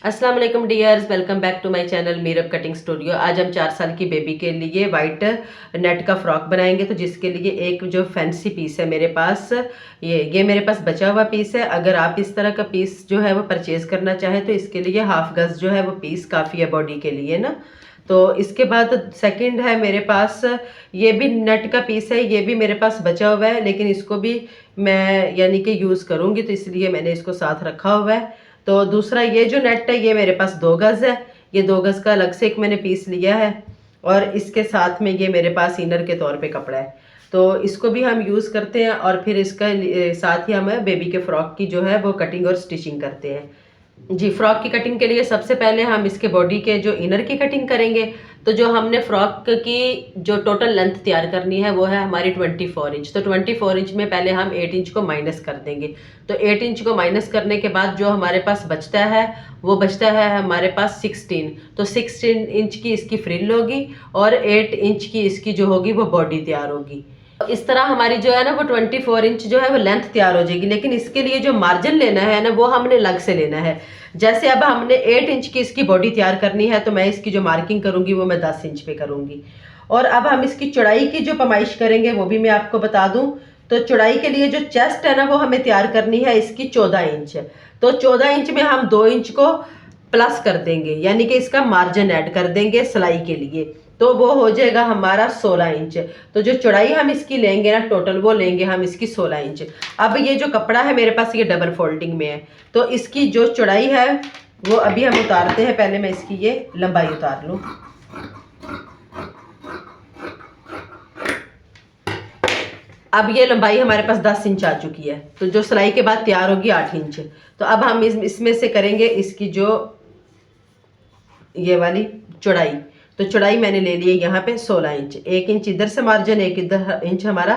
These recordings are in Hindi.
अस्सलाम वालेकुम dears, welcome back to my channel Meerab cutting studio. आज हम 4 साल की बेबी के लिए वाइट नेट का फ्रॉक बनाएंगे। तो जिसके लिए एक जो फैंसी पीस है मेरे पास, ये मेरे पास बचा हुआ पीस है। अगर आप इस तरह का पीस जो है वो परचेज़ करना चाहें तो इसके लिए हाफ गज जो है वो पीस काफ़ी है बॉडी के लिए ना। तो इसके बाद सेकंड है मेरे पास, ये भी नेट का पीस है, ये भी मेरे पास बचा हुआ है, लेकिन इसको भी मैं यानी कि यूज़ करूँगी तो इसलिए मैंने इसको साथ रखा हुआ है। तो दूसरा ये जो नेट है ये मेरे पास 2 गज़ है, ये 2 गज़ का अलग से एक मैंने पीस लिया है और इसके साथ में ये मेरे पास इनर के तौर पे कपड़ा है। तो इसको भी हम यूज़ करते हैं और फिर इसका साथ ही हम बेबी के फ्रॉक की जो है वो कटिंग और स्टिचिंग करते हैं। जी, फ्रॉक की कटिंग के लिए सबसे पहले हम इसके बॉडी के जो इनर की कटिंग करेंगे। तो जो हमने फ्रॉक की जो टोटल लेंथ तैयार करनी है वो है हमारी 24 इंच। तो 24 इंच में पहले हम 8 इंच को माइनस कर देंगे। तो 8 इंच को माइनस करने के बाद जो हमारे पास बचता है वो बचता है हमारे पास 16। तो 16 इंच की इसकी फ्रिल होगी और 8 इंच की इसकी जो होगी वो बॉडी तैयार होगी। इस तरह हमारी जो है ना वो 24 इंच जो है वो लेंथ तैयार हो जाएगी। लेकिन इसके लिए जो मार्जिन लेना है ना वो हमने अलग से लेना है। जैसे अब हमने 8 इंच की इसकी बॉडी तैयार करनी है तो मैं इसकी जो मार्किंग करूंगी वो मैं 10 इंच पे करूंगी। और अब हम इसकी चौड़ाई की जो पैमाइश करेंगे वो भी मैं आपको बता दूं। तो चौड़ाई के लिए जो चेस्ट है ना वो हमें तैयार करनी है इसकी 14 इंच। तो 14 इंच में हम 2 इंच को प्लस कर देंगे, यानी कि इसका मार्जिन ऐड कर देंगे सिलाई के लिए। तो वो हो जाएगा हमारा 16 इंच। तो जो चौड़ाई हम इसकी लेंगे ना टोटल वो लेंगे हम इसकी 16 इंच। अब ये जो कपड़ा है मेरे पास ये डबल फोल्डिंग में है, तो इसकी जो चौड़ाई है वो अभी हम उतारते हैं। पहले मैं इसकी ये लंबाई उतार लूँ। अब ये लंबाई हमारे पास 10 इंच आ चुकी है। तो जो सिलाई के बाद तैयार होगी 8 इंच। तो अब हम इसमें से करेंगे इसकी जो ये वाली चौड़ाई। तो चौड़ाई मैंने ले ली है यहाँ पे 16 इंच। 1 इंच इधर से मार्जिन, 1 इधर इंच हमारा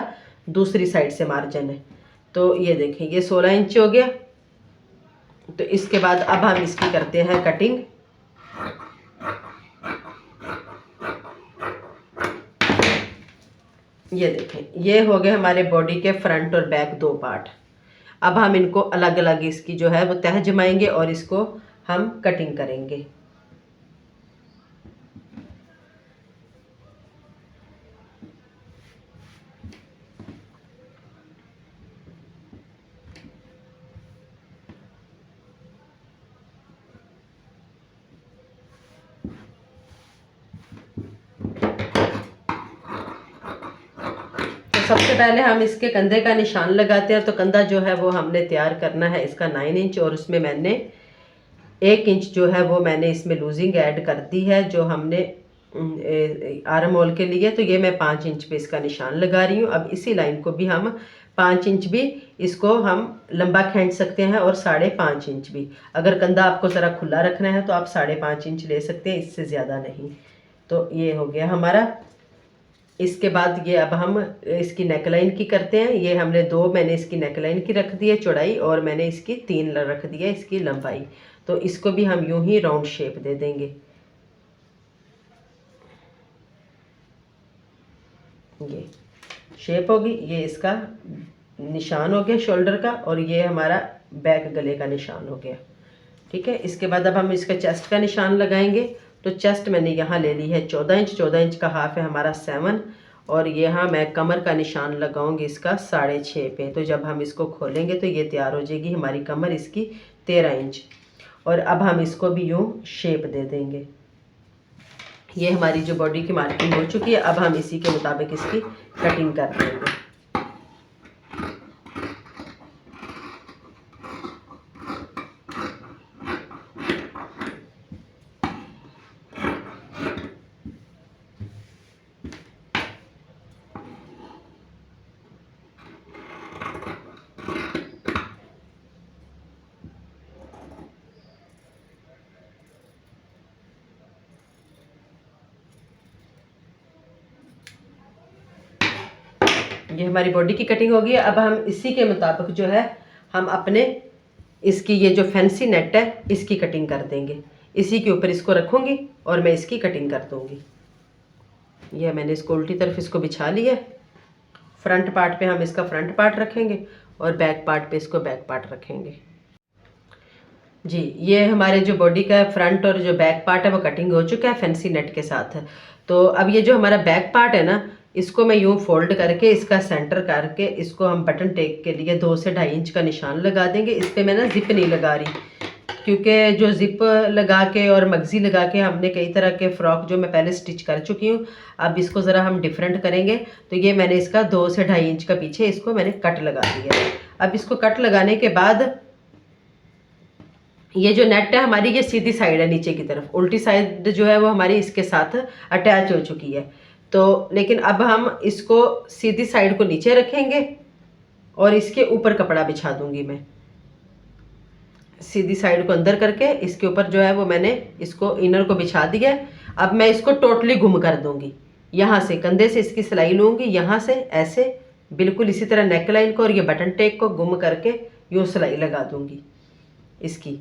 दूसरी साइड से मार्जिन है। तो ये देखें ये 16 इंच हो गया। तो इसके बाद अब हम इसकी करते हैं कटिंग। ये देखें ये हो गए हमारे बॉडी के फ्रंट और बैक 2 पार्ट। अब हम इनको अलग अलग इसकी जो है वो तह जमाएंगे और इसको हम कटिंग करेंगे। सबसे पहले हम इसके कंधे का निशान लगाते हैं। तो कंधा जो है वो हमने तैयार करना है इसका 9 इंच और उसमें मैंने 1 इंच जो है वो मैंने इसमें लूजिंग ऐड कर दी है जो हमने आर्म होल के लिए। तो ये मैं 5 इंच पे इसका निशान लगा रही हूँ। अब इसी लाइन को भी हम 5 इंच भी इसको हम लंबा खींच सकते हैं और 5.5 इंच भी। अगर कंधा आपको ज़रा खुला रखना है तो आप 5.5 इंच ले सकते हैं, इससे ज़्यादा नहीं। तो ये हो गया हमारा। इसके बाद ये अब हम इसकी नेकलाइन की करते हैं। ये हमने 2 मैंने इसकी नेकलाइन की रख दी है चौड़ाई और मैंने इसकी 3 रख दी है इसकी लंबाई। तो इसको भी हम यूं ही राउंड शेप दे देंगे। ये शेप होगी, ये इसका निशान हो गया शोल्डर का और ये हमारा बैक गले का निशान हो गया। ठीक है, इसके बाद अब हम इसका चेस्ट का निशान लगाएंगे। तो चेस्ट मैंने यहाँ ले ली है 14 इंच। 14 इंच का हाफ है हमारा 7 और यहाँ मैं कमर का निशान लगाऊंगी इसका 6.5 पे। तो जब हम इसको खोलेंगे तो ये तैयार हो जाएगी हमारी कमर इसकी 13 इंच। और अब हम इसको भी यूँ शेप दे देंगे। ये हमारी जो बॉडी की मार्किंग हो चुकी है। अब हम इसी के मुताबिक इसकी कटिंग कर देंगे। ये हमारी बॉडी की कटिंग होगी। अब हम इसी के मुताबिक जो है हम अपने इसकी ये जो फैंसी नेट है इसकी कटिंग कर देंगे। इसी के ऊपर इसको रखूँगी और मैं इसकी कटिंग कर दूँगी। यह मैंने इसको उल्टी तरफ इसको बिछा लिया। फ्रंट पार्ट पे हम इसका फ्रंट पार्ट रखेंगे और बैक पार्ट पे इसको बैक पार्ट रखेंगे। जी, ये हमारे जो बॉडी का फ्रंट और जो बैक पार्ट है वो कटिंग हो चुका है फैंसी नेट के साथ। तो अब ये जो हमारा बैक पार्ट है ना, इसको मैं यूँ फोल्ड करके इसका सेंटर करके इसको हम बटन टेक के लिए 2 से 2.5 इंच का निशान लगा देंगे। इस पे मैं ना ज़िप नहीं लगा रही, क्योंकि जो ज़िप लगा के और मगज़ी लगा के हमने कई तरह के फ़्रॉक जो मैं पहले स्टिच कर चुकी हूँ, अब इसको ज़रा हम डिफरेंट करेंगे। तो ये मैंने इसका 2 से 2.5 इंच का पीछे इसको मैंने कट लगा दिया। अब इसको कट लगाने के बाद ये जो नेट है हमारी, ये सीधी साइड है नीचे की तरफ, उल्टी साइड जो है वो हमारी इसके साथ अटैच हो चुकी है। तो लेकिन अब हम इसको सीधी साइड को नीचे रखेंगे और इसके ऊपर कपड़ा बिछा दूंगी मैं। सीधी साइड को अंदर करके इसके ऊपर जो है वो मैंने इसको इनर को बिछा दिया। अब मैं इसको टोटली गुम कर दूंगी, यहाँ से कंधे से इसकी सिलाई लूँगी, यहाँ से ऐसे बिल्कुल इसी तरह नेक लाइन को और ये बटन टेक को गुम करके यूँ सिलाई लगा दूंगी इसकी।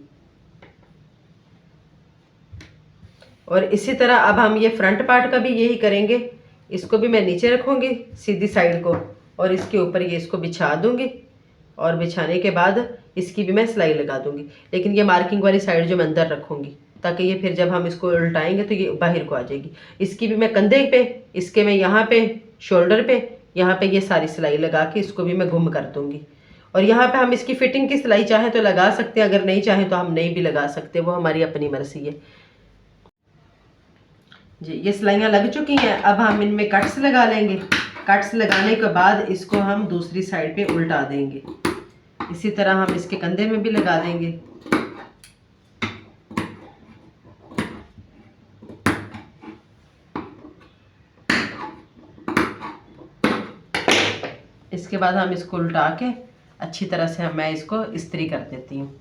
और इसी तरह अब हम ये फ्रंट पार्ट का भी यही करेंगे। इसको भी मैं नीचे रखूँगी सीधी साइड को और इसके ऊपर ये इसको बिछा दूँगी और बिछाने के बाद इसकी भी मैं सिलाई लगा दूँगी। लेकिन ये मार्किंग वाली साइड जो मैं अंदर रखूँगी, ताकि ये फिर जब हम इसको उल्टाएंगे तो ये बाहर को आ जाएगी। इसकी भी मैं कंधे पे, इसके मैं यहाँ पे शोल्डर पे, यहाँ पे ये सारी सिलाई लगा के इसको भी मैं गुम कर दूँगी। और यहाँ पे हम इसकी फिटिंग की सिलाई चाहें तो लगा सकते हैं, अगर नहीं चाहें तो हम नहीं भी लगा सकते, वो हमारी अपनी मर्जी है जी। ये सिलाइयाँ लग चुकी हैं, अब हम इनमें कट्स लगा लेंगे। कट्स लगाने के बाद इसको हम दूसरी साइड पे उल्टा देंगे। इसी तरह हम इसके कंधे में भी लगा देंगे। इसके बाद हम इसको उल्टा के अच्छी तरह से मैं इसको इस्त्री कर देती हूँ।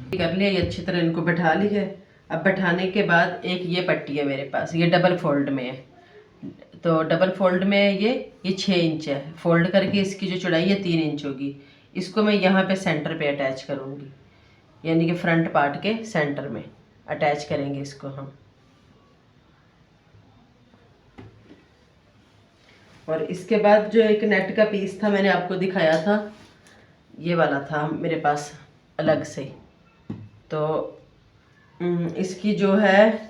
कर लिया, ये अच्छी तरह इनको बैठा लिया। अब बैठाने के बाद एक ये पट्टी है मेरे पास, ये डबल फोल्ड में है। तो डबल फोल्ड में ये 6 इंच है। फोल्ड करके इसकी जो चौड़ाई है 3 इंच होगी। इसको मैं यहाँ पे सेंटर पे अटैच करूँगी, यानी कि फ्रंट पार्ट के सेंटर में अटैच करेंगे इसको हम। और इसके बाद जो एक नेट का पीस था मैंने आपको दिखाया था, ये वाला था मेरे पास अलग से। तो इसकी जो है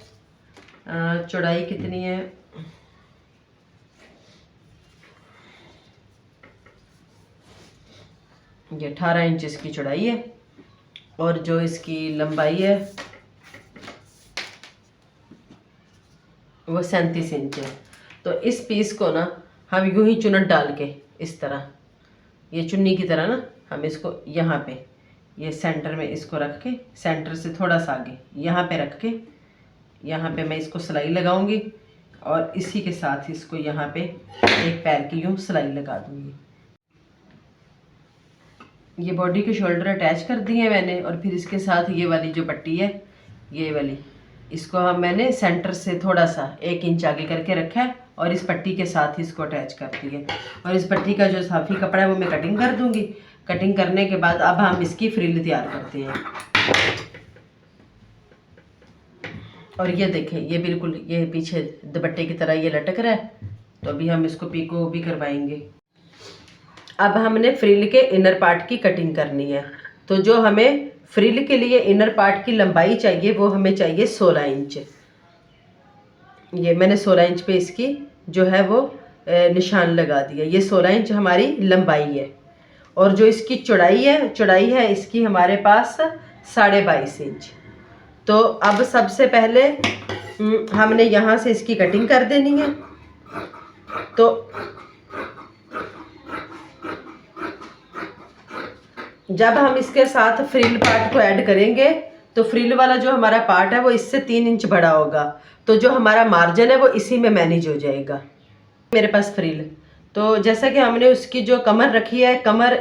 चौड़ाई कितनी है, ये 18 इंच इसकी चौड़ाई है और जो इसकी लंबाई है वो 37 इंच है। तो इस पीस को ना हम यूं ही चुनट डाल के इस तरह, ये चुन्नी की तरह ना, हम इसको यहाँ पे ये सेंटर में इसको रख के, सेंटर से थोड़ा सा आगे यहाँ पे रख के, यहाँ पे मैं इसको सिलाई लगाऊंगी और इसी के साथ इसको यहाँ पे एक पैर की यूँ सिलाई लगा दूंगी। ये बॉडी के शोल्डर अटैच कर दिए हैं मैंने और फिर इसके साथ ये वाली जो पट्टी है, ये वाली, इसको हम मैंने सेंटर से थोड़ा सा 1 इंच आगे करके रखा है और इस पट्टी के साथ ही इसको अटैच कर दिए। और इस पट्टी का जो साफी कपड़ा है वो मैं कटिंग कर दूंगी। कटिंग करने के बाद अब हम इसकी फ्रिल तैयार करते हैं। और ये देखें, ये बिल्कुल ये पीछे दुपट्टे की तरह ये लटक रहा है, तो अभी हम इसको पीको भी करवाएंगे। अब हमने फ्रिल के इनर पार्ट की कटिंग करनी है। तो जो हमें फ्रिल के लिए इनर पार्ट की लंबाई चाहिए वो हमें चाहिए 16 इंच। ये मैंने 16 इंच पे इसकी जो है वो निशान लगा दिया। ये 16 इंच हमारी लंबाई है और जो इसकी चौड़ाई है इसकी हमारे पास 22.5 इंच। तो अब सबसे पहले हमने यहाँ से इसकी कटिंग कर देनी है। तो जब हम इसके साथ फ्रिल पार्ट को ऐड करेंगे तो फ्रिल वाला जो हमारा पार्ट है वो इससे 3 इंच बड़ा होगा, तो जो हमारा मार्जिन है वो इसी में मैनेज हो जाएगा। मेरे पास फ्रिल, तो जैसा कि हमने उसकी जो कमर रखी है, कमर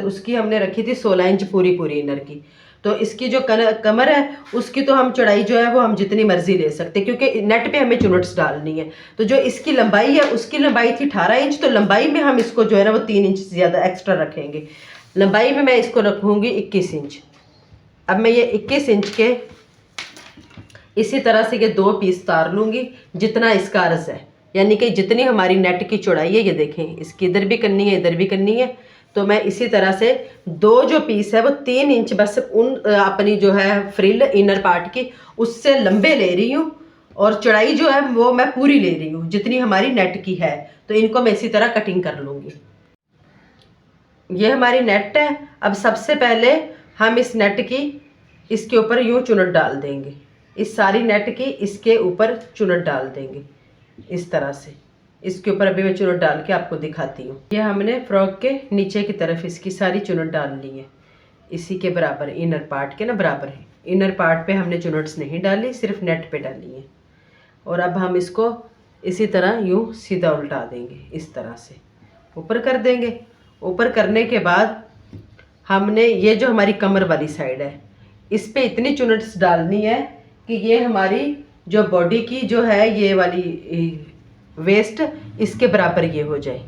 उसकी हमने रखी थी 16 इंच पूरी इनर की। तो इसकी जो कमर है उसकी तो हम चौड़ाई जो है वो हम जितनी मर्जी ले सकते, क्योंकि नेट पे हमें चुनट्स डालनी है। तो जो इसकी लंबाई है उसकी लंबाई थी 18 इंच, तो लंबाई में हम इसको जो है ना वो 3 इंच ज़्यादा एक्स्ट्रा रखेंगे। लंबाई में मैं इसको रखूँगी 21 इंच। अब मैं ये 21 इंच के इसी तरह से ये 2 पीस तार लूँगी जितना इसका अर्ज़ है। यानी कि जितनी हमारी नेट की चौड़ाई है, ये देखें, इसकी इधर भी करनी है, इधर भी करनी है। तो मैं इसी तरह से 2 जो पीस है वो 3 इंच बस उन अपनी जो है फ्रिल इनर पार्ट की उससे लंबे ले रही हूँ, और चौड़ाई जो है वो मैं पूरी ले रही हूँ जितनी हमारी नेट की है। तो इनको मैं इसी तरह कटिंग कर लूँगी। ये हमारी नेट है। अब सबसे पहले हम इस नेट की इसके ऊपर यूँ चुनट डाल देंगे, इस सारी नेट की इसके ऊपर चुनट डाल देंगे इस तरह से। इसके ऊपर अभी मैं चुनट डाल के आपको दिखाती हूँ। ये हमने फ्रॉक के नीचे की तरफ इसकी सारी चुनट डाल ली है, इसी के बराबर, इनर पार्ट के ना बराबर है। इनर पार्ट पे हमने चुनट्स नहीं डाली, सिर्फ नेट पे डाली है। और अब हम इसको इसी तरह यूँ सीधा उल्टा देंगे, इस तरह से ऊपर कर देंगे। ऊपर करने के बाद हमने ये जो हमारी कमर वाली साइड है इस पे इतनी चुनट्स डालनी है कि ये हमारी जो बॉडी की जो है ये वाली वेस्ट इसके बराबर ये हो जाए,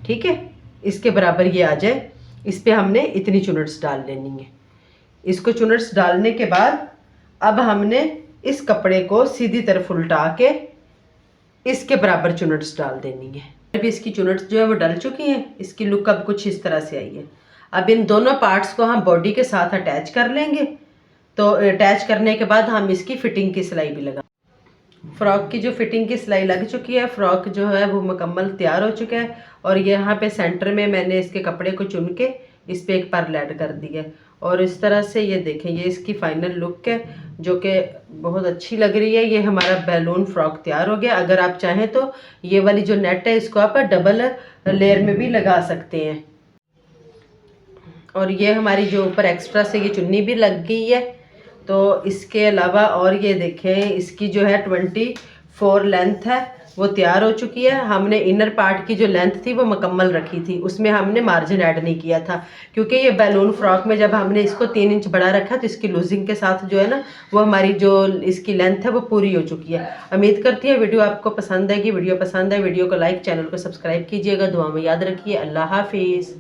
ठीक है, इसके बराबर ये आ जाए। इस पे हमने इतनी चुनट्स डाल लेनी है। इसको चुनट्स डालने के बाद अब हमने इस कपड़े को सीधी तरफ उल्टा के इसके बराबर चुनट्स डाल देनी है। अभी इसकी चुनट्स जो है वो डल चुकी हैं। इसकी लुक अब कुछ इस तरह से आई है। अब इन दोनों पार्ट्स को हम बॉडी के साथ अटैच कर लेंगे। तो अटैच करने के बाद हम इसकी फिटिंग की सिलाई भी लगा। फ्रॉक की जो फिटिंग की सिलाई लग चुकी है, फ्रॉक जो है वो मुकम्मल तैयार हो चुका है। और यहाँ पे सेंटर में मैंने इसके कपड़े को चुन के इस पे एक पर्ल ऐड कर दी है। और इस तरह से ये देखें, ये इसकी फाइनल लुक है जो कि बहुत अच्छी लग रही है। ये हमारा बैलून फ्रॉक तैयार हो गया। अगर आप चाहें तो ये वाली जो नेट है इसको आप डबल लेयर में भी लगा सकते हैं। और ये हमारी जो ऊपर एक्स्ट्रा से ये चुन्नी भी लग गई है। तो इसके अलावा और ये देखें, इसकी जो है 24 लेंथ है वो तैयार हो चुकी है। हमने इनर पार्ट की जो लेंथ थी वो मुकम्मल रखी थी, उसमें हमने मार्जिन ऐड नहीं किया था, क्योंकि ये बैलून फ्रॉक में जब हमने इसको 3 इंच बढ़ा रखा तो इसकी लूजिंग के साथ जो है ना वो हमारी जो इसकी लेंथ है वो पूरी हो चुकी है। उम्मीद करती है वीडियो आपको पसंद आएगी। वीडियो पसंद है वीडियो को लाइक, चैनल को सब्सक्राइब कीजिएगा। दुआ में याद रखिए। अल्लाह हाफिज़।